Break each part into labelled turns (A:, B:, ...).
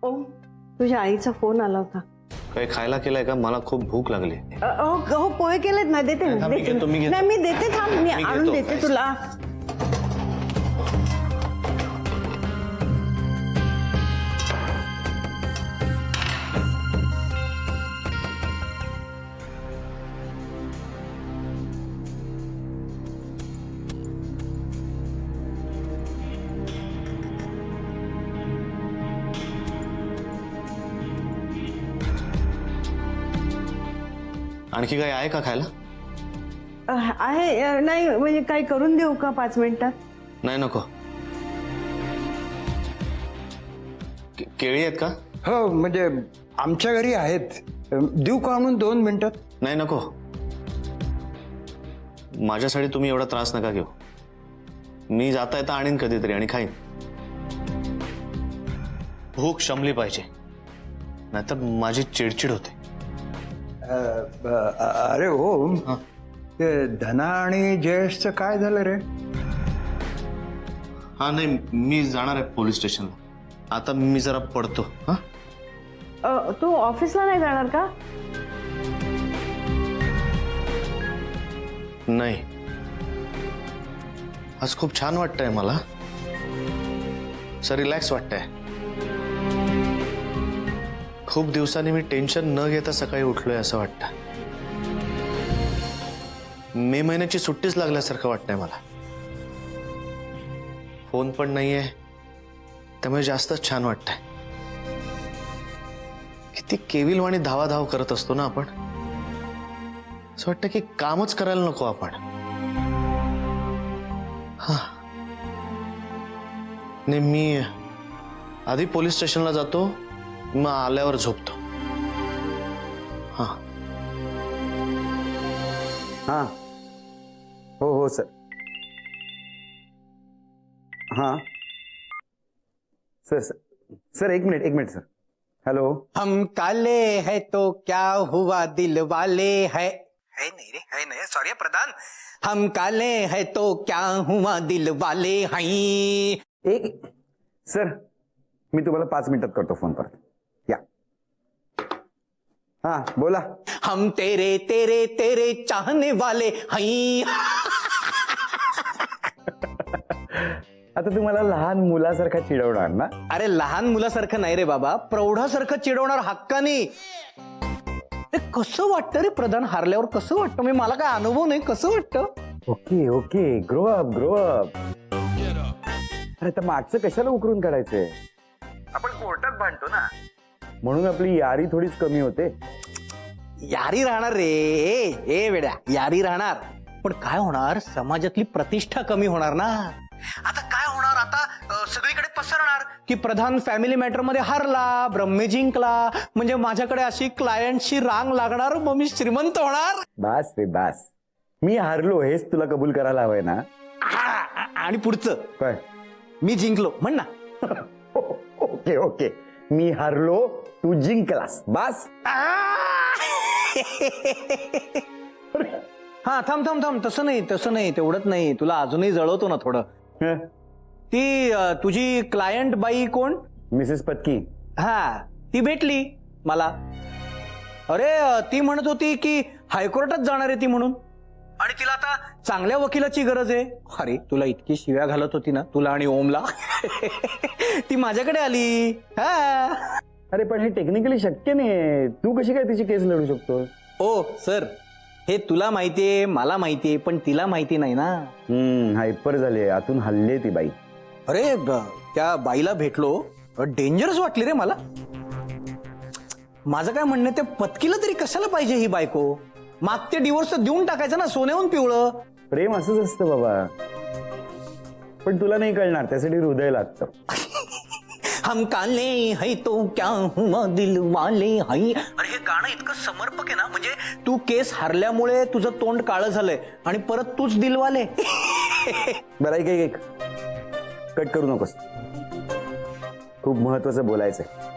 A: ओम, तुझ्या आईचा फोन आला होता.
B: काही खायला केलंय का? मला खूप भूक लागली.
A: हो पोहे केलेत ना, देते ना,
B: मी
A: देते.
B: घेतो, मी घेतो.
A: नाही मी देते, थांब, मी
B: मी
A: आणून
B: घेतो.
A: देते तुला.
B: आणखी काही आहे का खायला?
A: आहे नाही म्हणजे काही करून देऊ का 5 मिनिटात?
B: नाही नको. केळी आहेत का?
C: हो म्हणजे आमच्या घरी आहेत. देऊ का आणून 2 मिनिटात?
B: नाही नको. माझ्यासाठी तुम्ही एवढा त्रास नका घेऊ. मी जाता येता आणीन कधीतरी आणि खाईन. भूक शमली पाहिजे, नाहीतर माझी चिडचिड होते.
C: अरे हो, ते धना आणि जयेशचं काय झालं रे?
B: हा नाही, मी जाणार आहे पोलीस स्टेशनला. आता मी जरा पडतो. हा,
A: तू ऑफिसला नाही जाणार का?
B: नाही, आज खूप छान वाटतंय मला. असं रिलॅक्स वाटतंय. खूप दिवसांनी मी टेन्शन न घेता सकाळी उठलोय असं वाटतं. मे महिन्याची सुट्टीच लागल्यासारखं वाटतंय मला. फोन पण नाहीये, त्यामुळे जास्तच छान वाटतंय. किती केविलवाणी धावाधाव करत असतो ना आपण. असं वाटतं की कामच करायला नको आपण. हा नाही, मी आधी पोलीस स्टेशनला जातो, मग आल्यावर झोपतो. हा
C: हा हो हो सर. हाँ सर सर सर एक मिनट सर. हेलो.
D: हम काले है तो क्या हुआ दिल वाले है नहीं रे, है नहीं, सॉरी प्रधान. हम काले है तो क्या हुआ दिल वाले हैं.
C: एक सर, मी तुम्हाला 5 मिनिटात करतो फोन परत. या. हा बोला.
D: हम तेरे तेरे तेरे चाहने वाले हैं.
C: आता तुम्हाला लहान मुलासारखा चिडवणार ना?
D: अरे लहान मुलासारखं नाही रे बाबा, प्रौढासारखं चिडवणार हक्कानी. ते कसं वाटतं रे प्रधान, हारल्यावर कसं वाटतं? मी मला काय अनुभव नाही, कसं वाटतं?
C: Okay okay, grow up. अरे तर मागचं कशाला उकरून काढायचंय? आपण कोर्टात भांडतो ना, म्हणून आपली यारी थोडीच कमी होते.
D: यारी राहणार रे, ए वेड्या, यारी राहणार. पण काय होणार, समाजातली प्रतिष्ठा कमी होणार ना. आता काय होणार, आता सगळीकडे पसरणार की प्रधान फॅमिली मॅटर मध्ये हारला, ब्रह्मे जिंकला, म्हणजे माझ्याकडे अशी क्लायंटची रांग लागणार, मग मी श्रीमंत होणार.
C: बास रे बास, मी हारलो हेच तुला कबूल करायला हवंय ना.
D: आणि पुढचं
C: काय?
D: मी जिंकलो म्हण ना.
C: ओके ओके, मी हारलो, तू जिंकलास, बास.
D: हा थांब थांब थांब, तसं नाही, तेवढंच नाही, तुला अजूनही जळवतो ना थोडं. ती तुझी क्लायंट बाई कोण?
C: मिसेस पत्की.
D: हा, ती भेटली मला. अरे ती म्हणत होती की हायकोर्टात जाणार आहे ती म्हणून, आणि तिला आता चांगल्या वकिलाची गरज आहे. अरे तुला इतकी शिव्या घालत होती ना, तुला आणि ओमला. ती माझ्याकडे आली. हा
C: अरे पण हे टेक्निकली शक्य नाहीये. तू कशी काय तिची केस लढू शकतोस?
D: ओ सर, हे तुला माहितीये, मला माहितीये, पण तिला माहिती नाही ना.
C: हायपर झाली, आतून हल्ली ती बाई.
D: अरे त्या बाईला भेटलो, डेंजरस वाटली रे मला. माझं काय म्हणणं, त्या पत्कीला तरी कशाला पाहिजे ही बायको? मागते डिवोर्स देऊन टाकायचं ना, सोन्याहून पिवळं.
C: प्रेम असंच असतं बाबा, पण तुला नाही कळणार, त्यासाठी हृदय लागतं.
D: हम काले है तो क्या हुआ दिल वाले हैं. अरे हे गाणं इतकं समर्पक आहे ना, म्हणजे तू केस हारल्यामुळे तुझं तोंड काळं झालंय आणि परत तूच दिलवाले.
C: बरं ऐक, कट करू नकोस, खूप महत्वाचं बोलायचंय.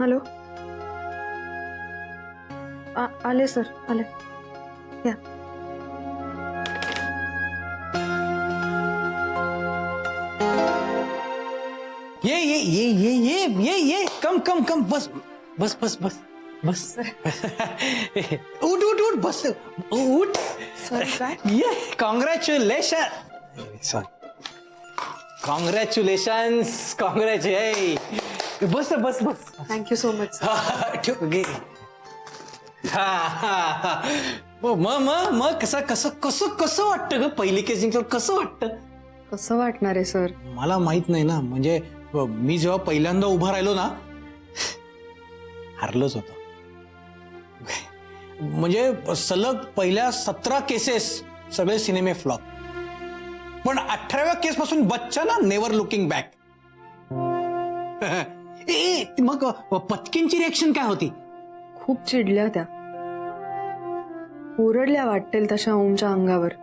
E: हॅलो. आले सर, आले. या.
D: ये कम कम कम बस बस बस बस बस उठ उठ उठ बस उठ.
E: सर काय?
D: ये कॉंग्रॅच्युलेशन. कॉंग्रॅच्युलेशन्स बस बस बस.
E: Thank you so much.
D: ठेव घे. मग कसं कसं कसं कसं वाटतं ग पहिली केस जिंकल्यावर कसं वाटतं?
E: कसं वाटणार आहे सर?
D: मला माहित नाही ना, म्हणजे मी जेव्हा पहिल्यांदा उभा राहिलो ना हरलोच होतो. म्हणजे सलग पहिल्या 17 केसेस सगळे सिनेमे फ्लॉप, पण 18व्या केस पासून बच्चा ना नेव्हर लुकिंग बॅक. मग पत्कींची रिएक्शन काय होती?
E: खूप चिडल्या त्या, ओरडल्या वाटेल तशा ओमच्या अंगावर.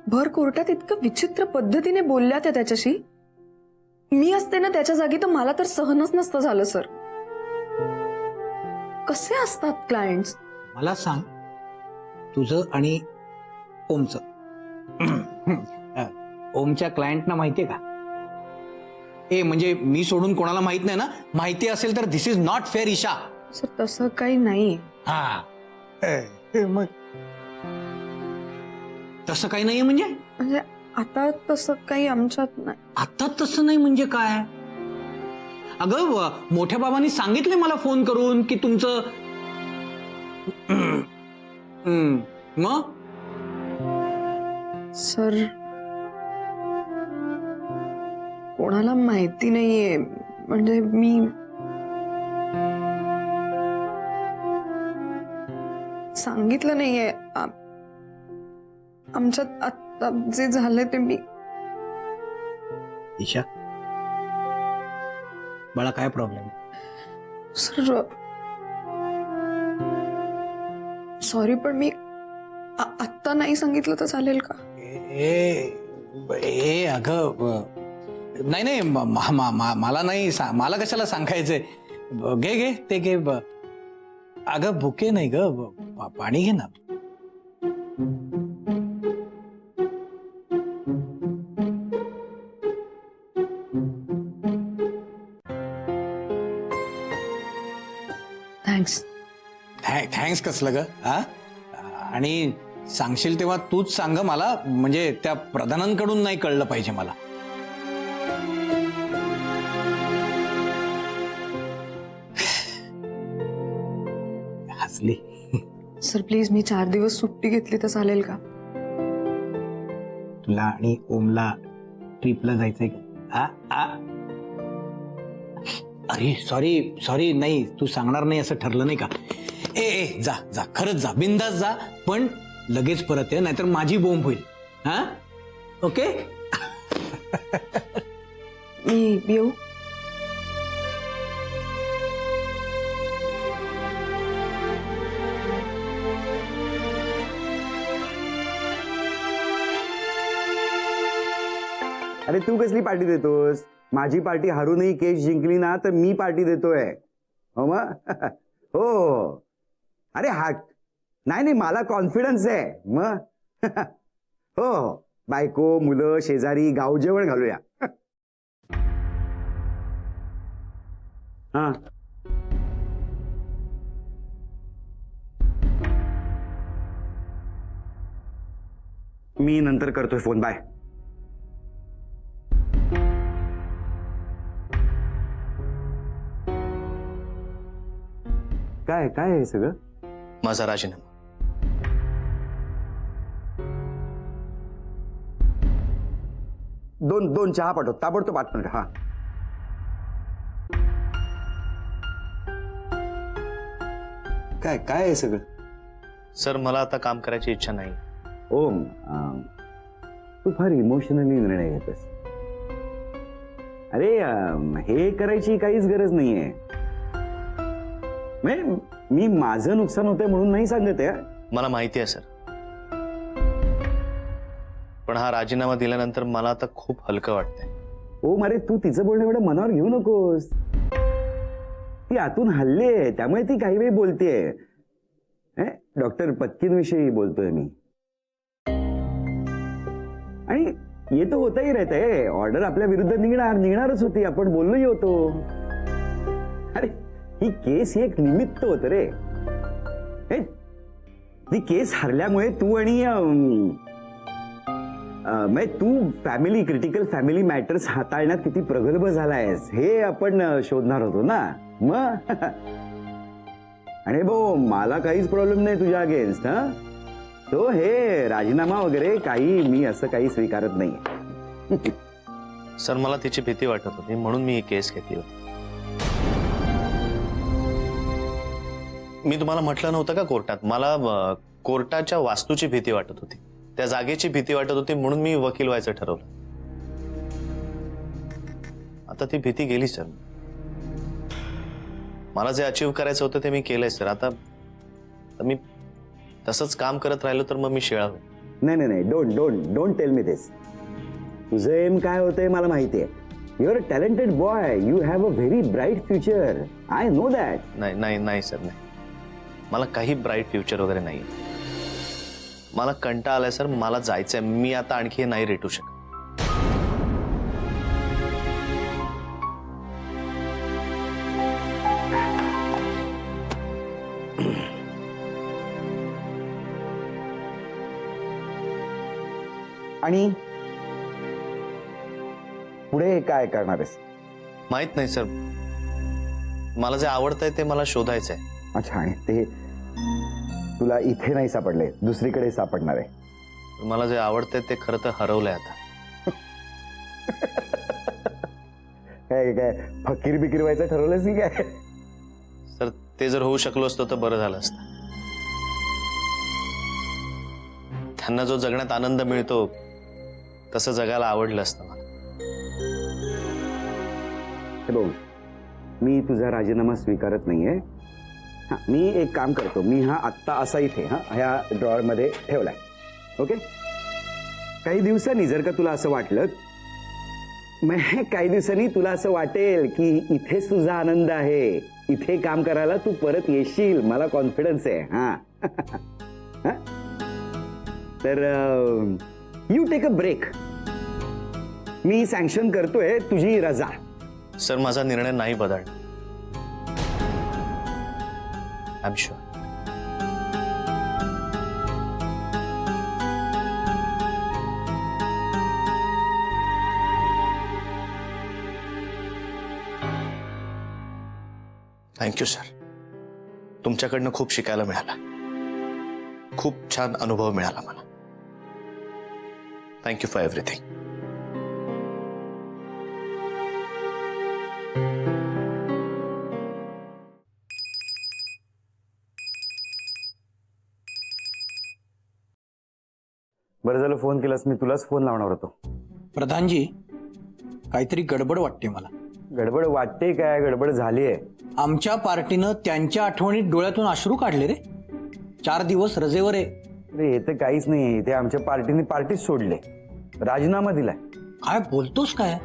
E: भर कोर्टात इतकं विचित्र पद्धतीने बोलल्या त्या त्याच्याशी. मी असते ना त्याच्या जागी तर मला तर सहनच नसतं झालं सर. कसे असतात क्लायंट्स?
D: मला सांग, तुझं आणि ओमचं ओमच्या क्लायंटना माहितीये का? म्हणजे मी सोडून कोणाला माहित नाही ना? माहिती असेल तर this is not fair Isha.
E: Sir तसं काही नाही.
D: हा मग तसं काही नाही म्हणजे
E: आता तसं काही आमच्यात नाही.
D: आता तसं नाही म्हणजे काय? अगं मोठ्या बाबांनी सांगितले मला फोन करून की तुमचं मग
E: सर कोणाला माहिती नाहीये, म्हणजे मी सांगितलं नाहीये. आमच्यात आता जे झालंय ते मी.
D: ईशा बाळा काय प्रॉब्लेम?
E: सर सॉरी, पण मी आत्ता नाही सांगितलं तर चालेल का?
D: अगं नाही मला नाही, मला कशाला सांगायचंय. घे ते घे. अगं भुके नाही ग, पाणी घे ना. थँक्स कसलं ग? आणि सांगशील तेव्हा तूच सांग मला, म्हणजे त्या प्रधानांकडून नाही कळलं पाहिजे मला. हसली.
E: सर प्लीज, मी 4 दिवस सुट्टी घेतली तर चालेल का?
D: तुला आणि ओमला ट्रिपला जायचंय का? अरे सॉरी नाही, तू सांगणार नाही असं ठरलं नाही का? जा खरंच जा, बिंदास जा, पण लगेच परत ये, नाहीतर माझी बोंब होईल. हा ओके.
E: मी येऊ?
C: अरे तू कसली पार्टी देतोस? माझी पार्टी हारूनही केस जिंकली ना तर मी पार्टी देतोय. हो मग हो. अरे हा नाही मला कॉन्फिडन्स आहे मग. हो बायको मुलं शेजारी गाव जेवण घालूया. हा मी नंतर करतोय फोन. बाय. काय काय आहे सगळं?
B: माझा राजीनामा.
C: दोन चहा पाठव, ताबडतोब पाठवणार. हा काय काय आहे सगळं?
B: सर मला आता काम करायची इच्छा नाही.
C: ओम, तू फार इमोशनली निर्णय घेतोस. अरे हे करायची काहीच गरज नाहीये. मी माझं नुकसान होतंय म्हणून नाही सांगत आहे.
B: मला माहिती आहे सर, पण हा राजीनामा दिल्यानंतर मला आता खूप हलकं वाटतंय.
C: ओम अरे तू तिचं बोलणं एवढं मनावर घेऊ नकोस. ती आतून हल्ली आहे, त्यामुळे ती काही वेळ बोलतेय. डॉक्टर पत्कींविषयी बोलतोय मी. आणि ये तो होताही रहता ऑर्डर आपल्या विरुद्ध निघणारच होती, आपण बोललोही होतो. अरे ही केस ही एक निमित्त होत रे. ती केस हरल्यामुळे तू आणि तू फॅमिली क्रिटिकल फॅमिली मॅटर्स हाताळण्यात किती प्रगल्भ झालायस हे आपण शोधणार होतो ना मग. आणि भाऊ मला काहीच प्रॉब्लेम नाही तुझ्या अगेन्स्ट. तो हे राजीनामा वगैरे काही मी असं काही स्वीकारत नाही.
B: सर मला तिची भीती वाटत होती म्हणून मी ही केस घेतली होती. मी तुम्हाला म्हटलं नव्हतं का कोर्टात मला कोर्टाच्या वास्तूची भीती वाटत होती, त्या जागेची भीती वाटत होती म्हणून मी वकील व्हायचं ठरवलं. आता ती भीती गेली सर. मला जे अचीव्ह करायचं होतं ते मी केलंय सर. आता मी तसंच काम करत राहिलो तर मग मी शिळा होईल.
C: नाही नाही नाही, डोंट टेल मी दिस. तुझं एम काय होतंय मला माहिती आहे. You are a talented boy, you have a very bright future, I know that.
B: नाही नाही नाही सर, नाही मला काही ब्राईट फ्युचर वगैरे नाही. मला कंटाळा आलाय सर, मला जायचंय. मी आता आणखी नाही रेटू शकत.
C: आणि पुढे काय करणार आहेस?
B: माहित नाही सर, मला जे आवडतंय ते मला शोधायचंय.
C: अच्छा, आणि ते तुला इथे नाही सापडले, दुसरीकडे सापडणार आहे.
B: मला जे आवडतंय ते खरं तर हरवलंय आता.
C: काय काय फकीर बिकीर व्हायचं ठरवलंस की काय?
B: सर ते जर होऊ शकलो असतो तर बरं झालं असतं. त्यांना जो जगण्यात आनंद मिळतो तसं जगायला आवडलं असतं मला.
C: हे बघ, मी तुझा राजीनामा स्वीकारत नाहीये. मी एक काम करतो, मी हा आत्ता असा इथे ह्या ड्रॉअर मध्ये ठेवलाय. ओके, काही दिवसांनी जर का तुला असं वाटलं, काही दिवसांनी तुला असं वाटेल की इथेच तुझा आनंद आहे, इथे काम करायला तू परत येशील, मला कॉन्फिडन्स आहे. तर यू टेक अ ब्रेक. मी सँक्शन करतोय तुझी रजा.
B: सर माझा निर्णय नाही बदलणार. I am sure. Thank you sir. तुमच्याकडनं खूप शिकायला मिळालं, खूप छान अनुभव मिळाला मला. Thank you for everything.
C: बरं झालं फोन केलास, मी तुलाच फोन लावणार होतो.
D: प्रधानजी, काहीतरी गडबड वाटते मला.
C: गडबड वाटते काय? गडबड झाली आहे.
D: आमच्या पार्टीनं त्यांच्या आठवणीत डोळ्यातून अश्रू काढले रे. 4 दिवस रजेवर आहे.
C: अरे हे तर काहीच नाही, ते आमच्या पार्टीने पार्टीच सोडले, राजीनामा दिलाय.
D: काय बोलतोस काय?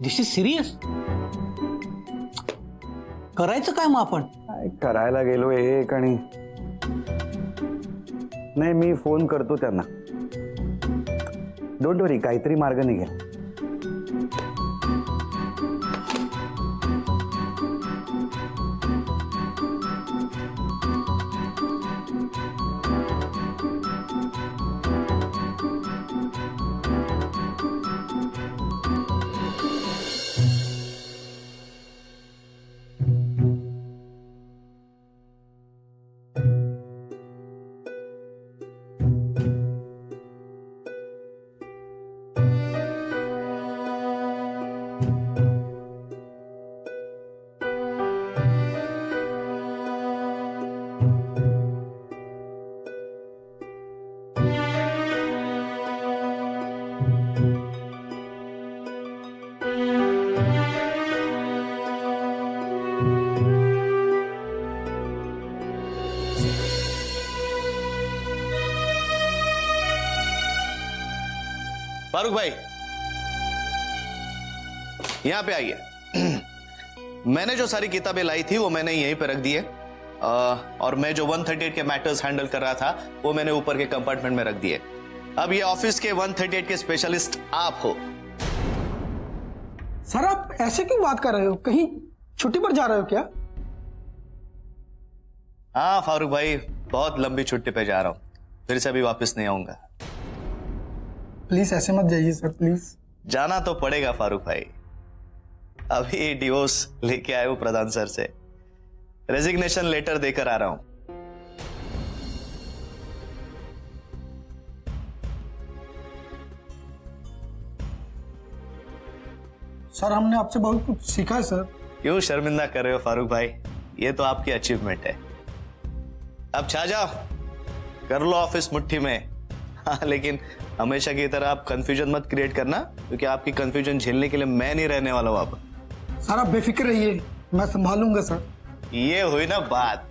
D: दिस इज सिरियस. करायचं काय मग आपण?
C: काय करायला गेलो एक, आणि नाही मी फोन करतो त्यांना. डोंट वरी, काहीतरी मार्ग निघेल.
B: फारूक भाई, यहां पे आइए. मैंने जो सारी किताबें लाई थी वो मैंने यहीं पे रख दी है, और मैं जो 138 के मैटर्स हैंडल कर रहा था वो मैंने ऊपर के कंपार्टमेंट में रख दिए। अब ये ऑफिस के 138 के स्पेशलिस्ट आप हो।
F: सर आप ऐसे क्यों बात कर रहे हो, कहीं छुट्टी पर जा रहे हो क्या?
B: हाँ फारूक भाई, बहुत लंबी छुट्टी पे जा रहा हूँ, फिर से अभी वापस नहीं आऊंगा।
F: प्लीज ऐसे मत जाइए सर, प्लीज।
B: जाना तो पड़ेगा फारूक भाई, अभी डिवोर्स लेके आए हूं प्रधान सर से, रेजिग्नेशन लेटर देकर आ रहा हूं।
F: सर हमने आपसे बहुत कुछ सीखा है सर।
B: क्यों शर्मिंदा कर रहे हो फारूक भाई, ये तो आपकी अचीवमेंट है। अब छा जाओ, कर लो ऑफिस मुट्ठी में। हाँ, लेकिन हमेशा की तरह आप कंफ्यूजन मत क्रिएट करना, क्योंकि आपकी कंफ्यूजन झेलने के लिए मैं नहीं रहने वाला हूं अब।
F: सर आप बेफिक्र रहिए, मैं संभालूंगा सर।
B: ये हुई ना बात।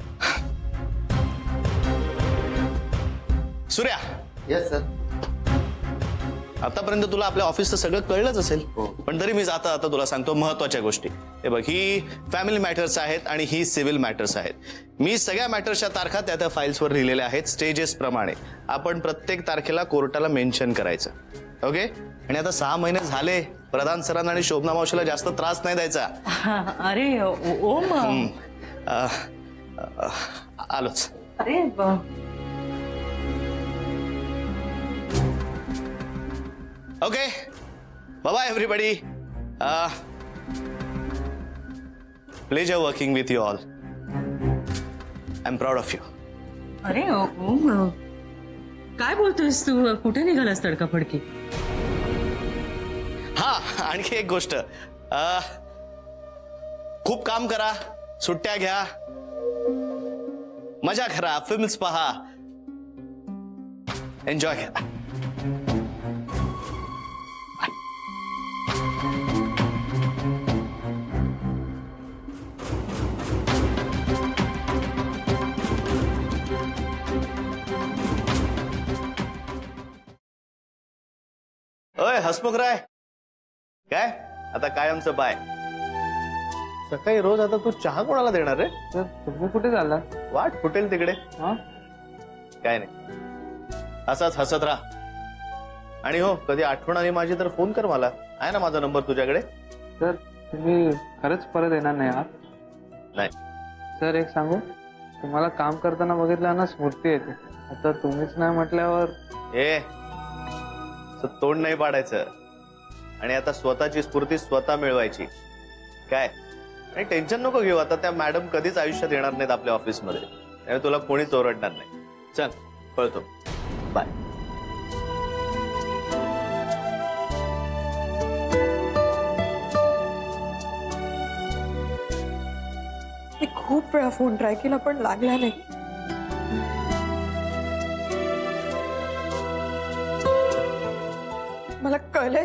B: सूर्या।
G: Yes sir.
B: आतापर्यंत तुला आपल्या ऑफिसचं सगळं कळलंच असेल, पण तरी मी जाता जाता तुला सांगतो महत्वाच्या गोष्टी। हे बघ, ही फॅमिली मॅटर्स आहेत आणि ही सिव्हिल मॅटर्स आहेत। मी सगळ्या मॅटर्सच्या तारखा त्या फाईल्सवर लिहिलेल्या आहेत स्टेजेस प्रमाणे। आपण प्रत्येक तारखेला कोर्टाला मेन्शन करायचं, ओके? आणि आता 6 महिने झाले, प्रधान सरांना आणि शोभना मावशीला जास्त त्रास नाही द्यायचा।
H: अरे ओम,
B: आलोच।
H: अरे
B: Okay, bye bye everybody. Pleasure working with you all. I'm proud of you.
H: अरे ओम, काय बोलतोयस तू? कुठे निघालास तडकाफडकी?
B: हा, आणखी एक गोष्ट, खूप काम करा, सुट्ट्या घ्या, मजा करा, फिल्म्स पहा, एन्जॉय करा। ओय हसमुखराय, काय आता कायमचं बाय। सकाळी रोज आता तू चहा कोणाला देणार रे?
I: तुम्ही कुठे चालला?
B: वाट फुटेल तिकडे।
I: हा?
B: काय नाही, असाच हसत राहा। आणि हो, कधी आठवण आली माझी तर फोन कर मला, आहे ना माझा नंबर तुझ्याकडे?
I: सर तुम्ही खरंच परत येणार नाही आहात?
B: नाही।
I: सर एक सांगू, तुम्हाला काम करताना बघितलं ना स्फूर्ती येते। आता तुम्हीच नाही म्हटल्यावर
B: ए, तोंड नाही पाडायचं, आणि आता स्वतःची स्फूर्ती स्वतः मिळवायची। काय, आणि टेन्शन नको घेऊ, आता त्या मॅडम कधीच आयुष्यात येणार नाहीत आपल्या ऑफिसमध्ये, त्यामुळे तुला कोणीच ओरडणार नाही। चल पळतो, बाय।
E: मी खूप वेळा फोन ट्राय केला पण लागला नाही। मला कळलंय